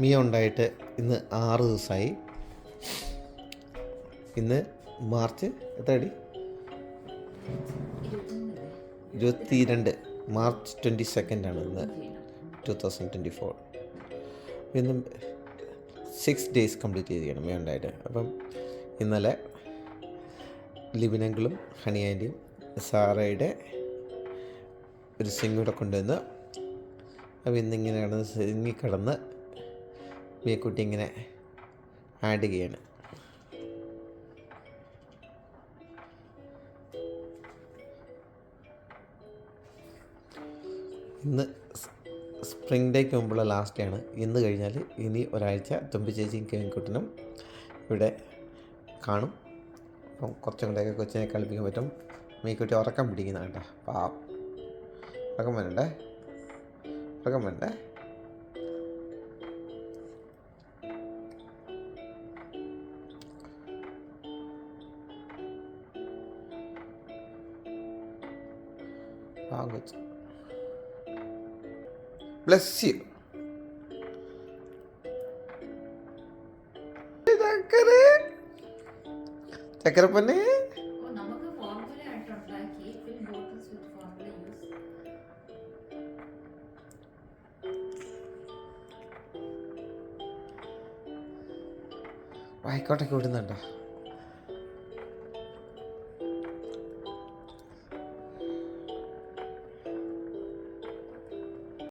മിയ ഉണ്ടായിട്ട് ഇന്ന് 6 ദിവസമായി. ഇന്ന് മാർച്ച് എത്രയടി? 22 മാർച്ച് 22 ഇന്ന് 2024. ഇന്ന് 6 ഡേയ്സ് കംപ്ലീറ്റ് ചെയ്തിരിക്കണം മിയ ഉണ്ടായിട്ട്. അപ്പം ഇന്നലെ ലിബിനങ്കിളും ഹണി ആൻറ്റിയും സാറയുടെ ഒരു സിംഗൂടെ കൊണ്ടുവന്ന്. അപ്പോൾ ഇന്നിങ്ങനെ കിടന്ന് സിങ്ങിക്കിടന്ന് മിയക്കുട്ടി ഇങ്ങനെ ആടുകയാണ്. ഇന്ന് സ്പ്രിംഗ് ഡേക്ക് മുമ്പുള്ള ലാസ്റ്റ് ഡേ ആണ്. ഇന്ന് കഴിഞ്ഞാൽ ഇനി ഒരാഴ്ച തുമ്പി ചേച്ചിയും കിങ്ങിക്കുട്ടനും ഇവിടെ കാണും. അപ്പം കുറച്ചും കൂടെയൊക്കെ കൊച്ചിനെ കളിപ്പിക്കാൻ പറ്റും. മിയക്കുട്ടി ഉറക്കം പിടിക്കുന്ന കേട്ടോ. പാവം ഉറക്കം വേണ്ടേ? ഉറക്കം വേണ്ടേ? പാവം കൊച്ച്. Bless you. ചക്കരപ്പന്നെ ആയിക്കോട്ടെ വിടുന്നുണ്ടോ?